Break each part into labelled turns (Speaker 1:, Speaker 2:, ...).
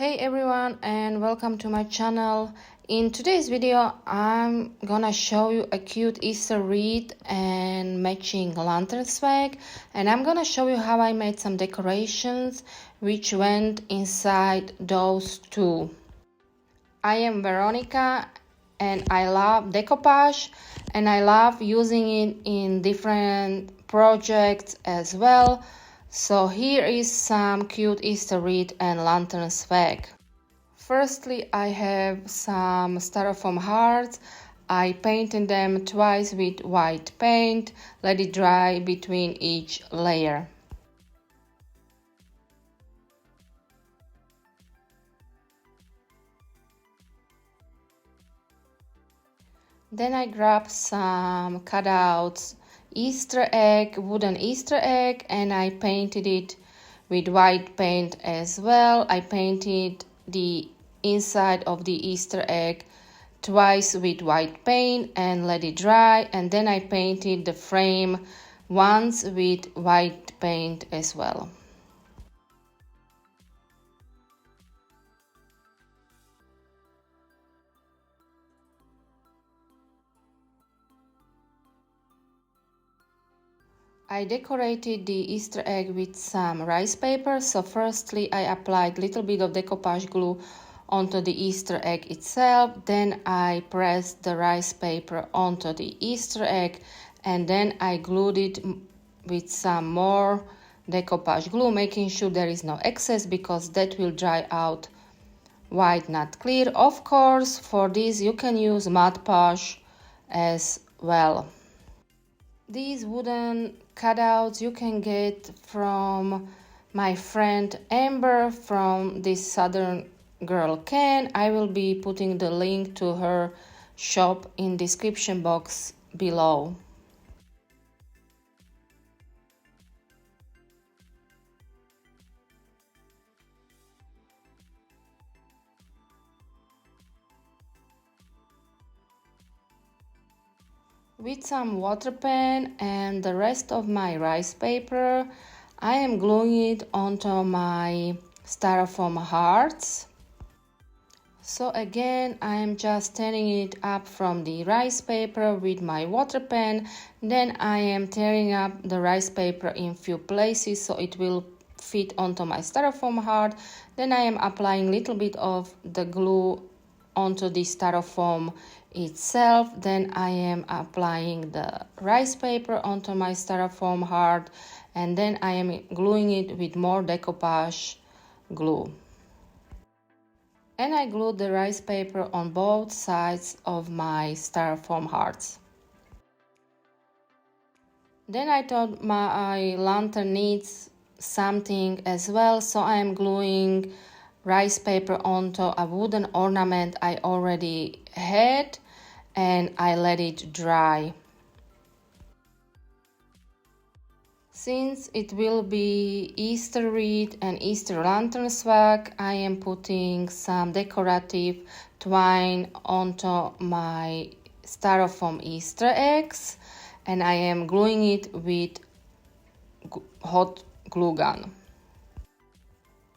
Speaker 1: Hey everyone, and welcome to my channel. In today's video I'm gonna show you a cute Easter wreath and matching lantern swag, and I'm gonna show you how I made some decorations which went inside those two. I am Veronica and I love decoupage, and I love using it in different projects as well. So here is some cute Easter wreath and lantern swag. Firstly, I have some styrofoam hearts. I painted them twice with white paint, let it dry between each layer. Then I grabbed some cutouts wooden Easter egg, and I painted it with white paint as well. I painted the inside of the Easter egg twice with white paint and let it dry, and then I painted the frame once with white paint as well. I decorated the Easter egg with some rice paper. So firstly I applied a little bit of decoupage glue onto the Easter egg itself, then I pressed the rice paper onto the Easter egg, and then I glued it with some more decoupage glue, making sure there is no excess because that will dry out white, not clear. Of course, for this you can use Mod Podge as well. These wooden cutouts you can get from my friend Amber from this Southern Girl Can. I will be putting the link to her shop in description box below. With some water pen and the rest of my rice paper, I am gluing it onto my styrofoam hearts. So again, I am just tearing it up from the rice paper with my water pen. Then I am tearing up the rice paper in few places so it will fit onto my styrofoam heart. Then I am applying a little bit of the glue onto the styrofoam itself. Then I am applying the rice paper onto my styrofoam heart, and then I am gluing it with more decoupage glue. And I glued the rice paper on both sides of my styrofoam hearts. Then I thought my lantern needs something as well, so I am gluing rice paper onto a wooden ornament I already had, and I let it dry. Since it will be Easter wreath and Easter lantern swag, I am putting some decorative twine onto my styrofoam Easter eggs, and I am gluing it with hot glue gun.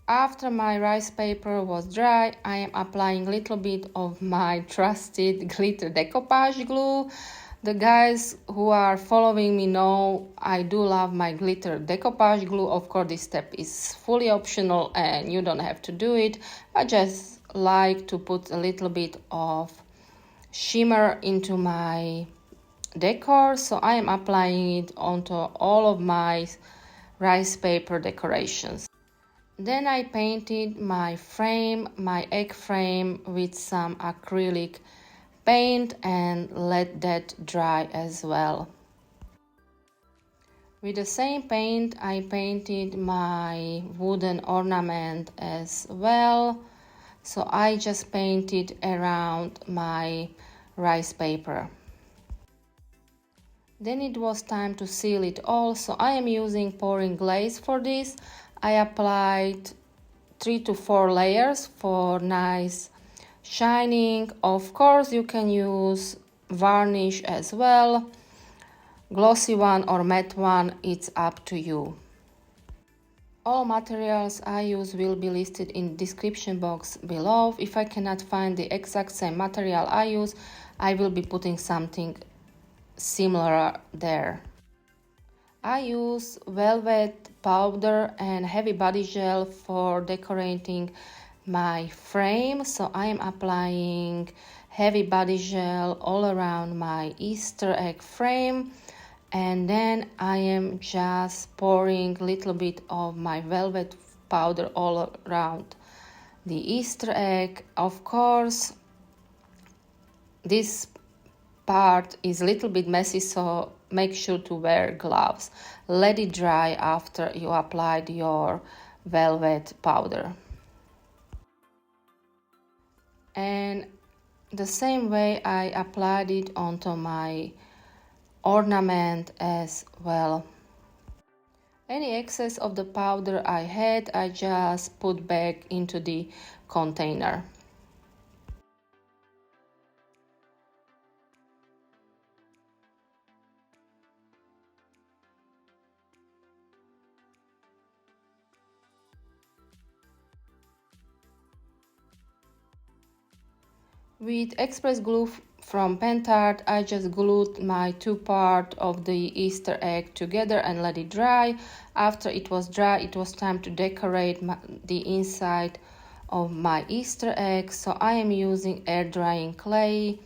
Speaker 1: After my rice paper was dry, I am applying a little bit of my trusted glitter decoupage glue. The guys who are following me know I do love my glitter decoupage glue. Of course, this step is fully optional and you don't have to do it. I just like to put a little bit of shimmer into my decor, so I am applying it onto all of my rice paper decorations. Then I painted my frame, my egg frame, with some acrylic paint and let that dry as well. With the same paint I painted my wooden ornament as well, so I just painted around my rice paper. Then it was time to seal it all, so I am using pouring glaze for this. I applied 3 to 4 layers for nice shining. Of course, you can use varnish as well, glossy one or matte one, it's up to you. All materials I use will be listed in the description box below. If I cannot find the exact same material I use, I will be putting something similar there. I use velvet powder and heavy body gel for decorating my frame, so I am applying heavy body gel all around my Easter egg frame, and then I am just pouring a little bit of my velvet powder all around the Easter egg. Of course, this part is a little bit messy, so make sure to wear gloves. Let it dry after you applied your velvet powder. And the same way I applied it onto my ornament as well. Any excess of the powder I had, I just put back into the container. With express glue from Pentart, I just glued my two parts of the Easter egg together and let it dry. After it was dry, it was time to decorate the inside of my Easter egg. So I am using air drying clay,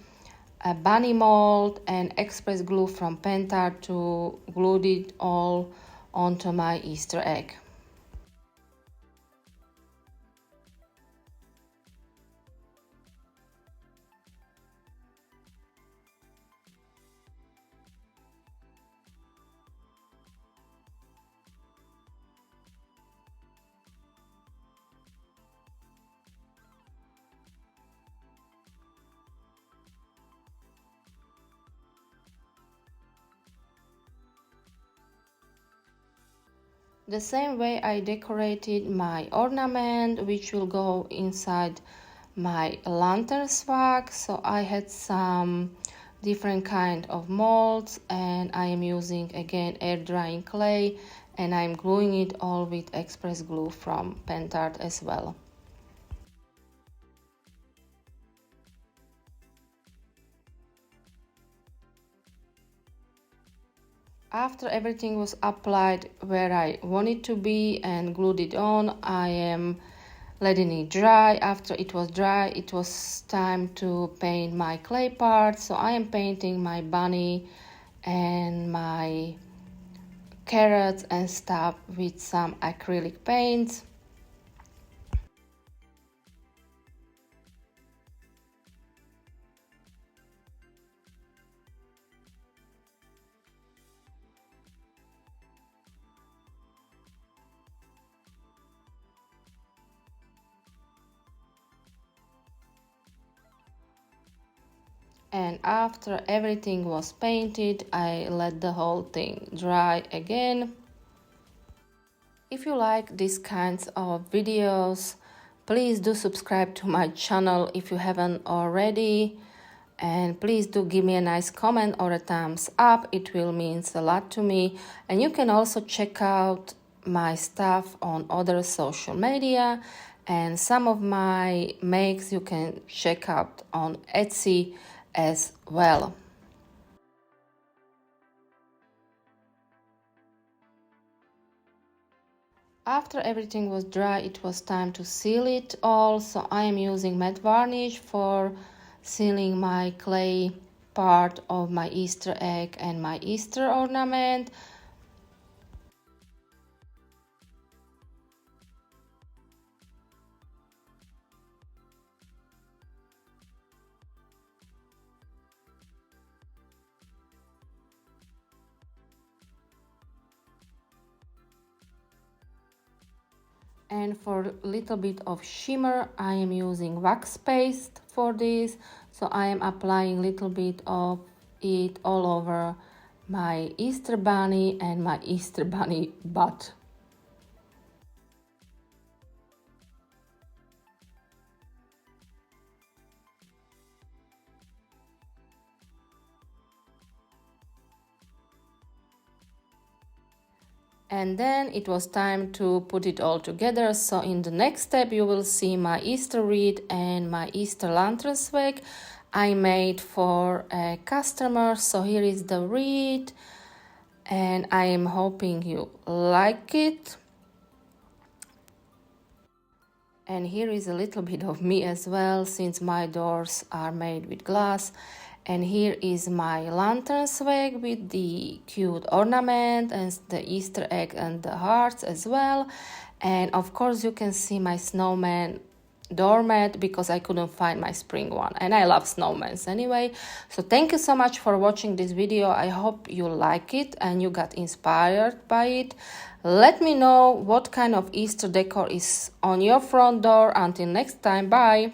Speaker 1: a bunny mold, and express glue from Pentart to glue it all onto my Easter egg. The same way I decorated my ornament, which will go inside my lantern swag. So I had some different kind of molds, and I am using again air drying clay, and I'm gluing it all with express glue from Pentart as well. After everything was applied where I want it to be and glued it on, I am letting it dry. After it was dry, it was time to paint my clay part. So I am painting my bunny and my carrots and stuff with some acrylic paints. And after everything was painted, I let the whole thing dry again. If you like these kinds of videos, please do subscribe to my channel if you haven't already. And please do give me a nice comment or a thumbs up. It will mean a lot to me. And you can also check out my stuff on other social media. And some of my makes you can check out on Etsy as well. After everything was dry, it was time to seal it all. So I am using matte varnish for sealing my clay part of my Easter egg and my Easter ornament. And for a little bit of shimmer, I am using wax paste for this. So I am applying a little bit of it all over my Easter bunny and my Easter bunny butt. And then it was time to put it all together. So in the next step you will see my Easter wreath and my Easter lantern swag I made for a customer. So here is the wreath and I am hoping you like it. And here is a little bit of me as well, since my doors are made with glass. And here is my lantern swag with the cute ornament and the Easter egg and the hearts as well. And of course you can see my snowman doormat because I couldn't find my spring one, and I love snowmans anyway. So thank you so much for watching this video. I hope you like it and you got inspired by it. Let me know what kind of Easter decor is on your front door. Until next time, bye.